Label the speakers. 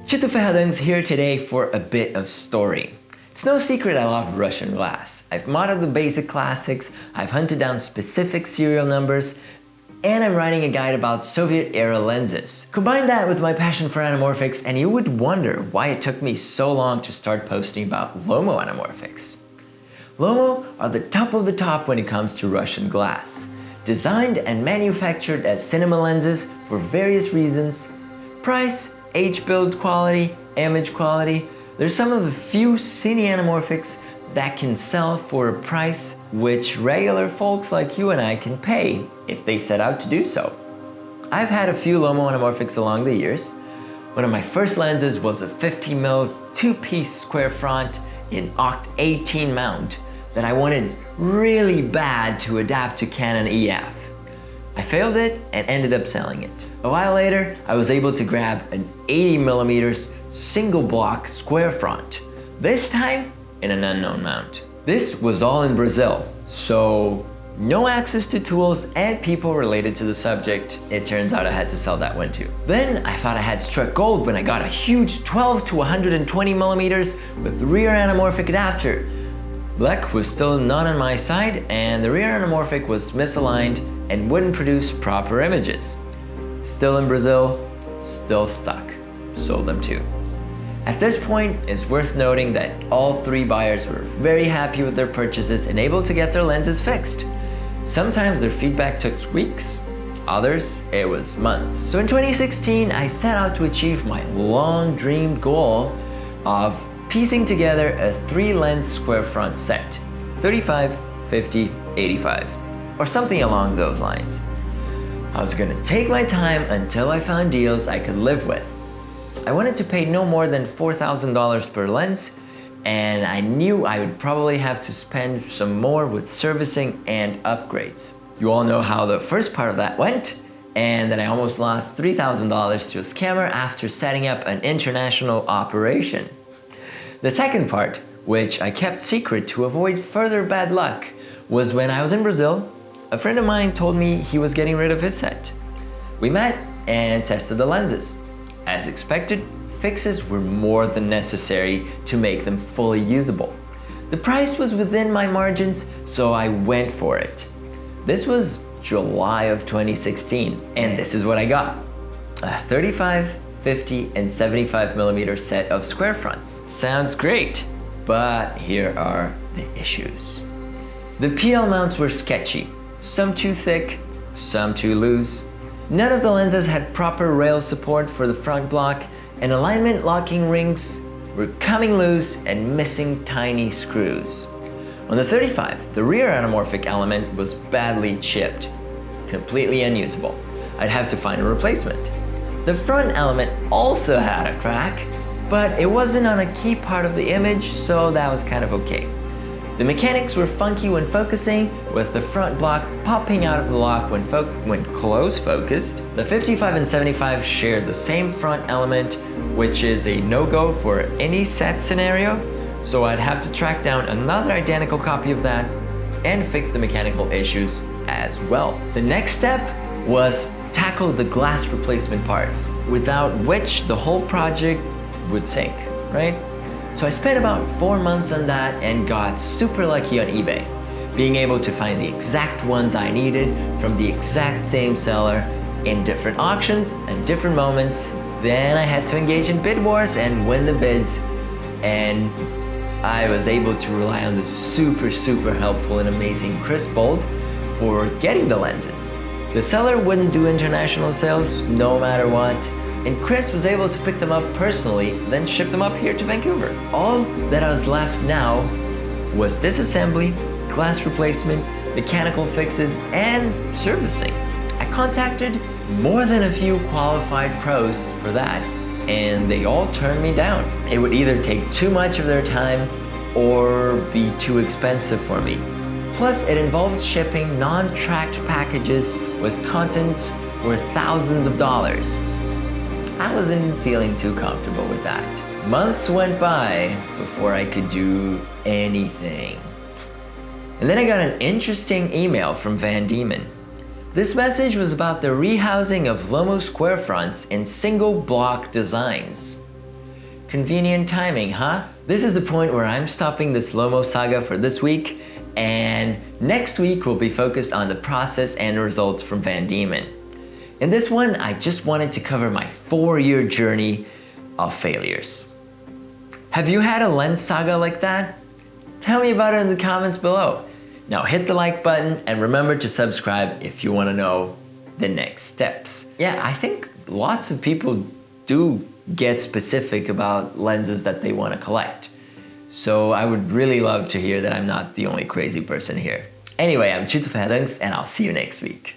Speaker 1: Chito Ferradang's here today for a bit of story. It's no secret I love Russian glass. I've modded the basic classics, I've hunted down specific serial numbers, and I'm writing a guide about Soviet-era lenses. Combine that with my passion for anamorphics and you would wonder why it took me so long to start posting about LOMO anamorphics. LOMO are the top of the top when it comes to Russian glass. Designed and manufactured as cinema lenses for various reasons. Price, H-build quality, image quality. They're some of the few cine anamorphics that can sell for a price which regular folks like you and I can pay if they set out to do so. I've had a few LOMO anamorphics along the years. One of my first lenses was a 50mm 2-piece Squarefront in Oct 18 mount that I wanted really bad to adapt to Canon EF. I failed it and ended up selling it. A while later, I was able to grab an 80mm single block Squarefront, this time in an unknown mount. This was all in Brazil, so no access to tools and people related to the subject. It turns out I had to sell that one too. Then I thought I had struck gold when I got a huge 12 to 120mm with rear anamorphic adapter. Luck was still not on my side and the rear anamorphic was misaligned and wouldn't produce proper images. Still in Brazil, still stuck. Sold them too. At this point, it's worth noting that all three buyers were very happy with their purchases and able to get their lenses fixed. Sometimes their feedback took weeks, others it was months. So in 2016, I set out to achieve my long dreamed goal of piecing together a 3-lens Squarefront set, 35, 50, 85, or something along those lines. I was gonna take my time until I found deals I could live with. I wanted to pay no more than $4,000 per lens, and I knew I would probably have to spend some more with servicing and upgrades. You all know how the first part of that went, and that I almost lost $3,000 to a scammer after setting up an international operation. The second part, which I kept secret to avoid further bad luck, was when I was in Brazil. A friend of mine told me he was getting rid of his set. We met and tested the lenses. As expected, fixes were more than necessary to make them fully usable. The price was within my margins, so I went for it. This was July of 2016, and this is what I got. A 35, 50, and 75mm set of Squarefronts. Sounds great, but here are the issues. The PL mounts were sketchy. Some too thick, some too loose. None of the lenses had proper rail support for the front block, and alignment locking rings were coming loose and missing tiny screws. On the 35, the rear anamorphic element was badly chipped, completely unusable. I'd have to find a replacement. The front element also had a crack, but it wasn't on a key part of the image, so that was kind of okay. The mechanics were funky when focusing, with the front block popping out of the lock when close focused. The 55 and 75 shared the same front element, which is a no-go for any set scenario, so I'd have to track down another identical copy of that and fix the mechanical issues as well. The next step was tackle the glass replacement parts, without which the whole project would sink, right? So I spent about 4 months on that and got super lucky on eBay, being able to find the exact ones I needed from the exact same seller in different auctions at different moments. Then I had to engage in bid wars and win the bids, and I was able to rely on the super helpful and amazing Chris Bold for getting the lenses. The seller wouldn't do international sales no matter what, and Chris was able to pick them up personally, then ship them up here to Vancouver. All that was left now was disassembly, glass replacement, mechanical fixes, and servicing. I contacted more than a few qualified pros for that, and they all turned me down. It would either take too much of their time or be too expensive for me. Plus, it involved shipping non-tracked packages with contents worth thousands of dollars. I wasn't feeling too comfortable with that. Months went by before I could do anything. And then I got an interesting email from Van Diemen. This message was about the rehousing of LOMO Squarefronts in single block designs. Convenient timing, huh? This is the point where I'm stopping this LOMO saga for this week, and next week we'll be focused on the process and results from Van Diemen. In this one, I just wanted to cover my 4-year journey of failures. Have you had a lens saga like that? Tell me about it in the comments below. Now hit the like button and remember to subscribe if you want to know the next steps. Yeah, I think lots of people do get specific about lenses that they want to collect. So I would really love to hear that I'm not the only crazy person here. Anyway, I'm Chito Fadungs and I'll see you next week.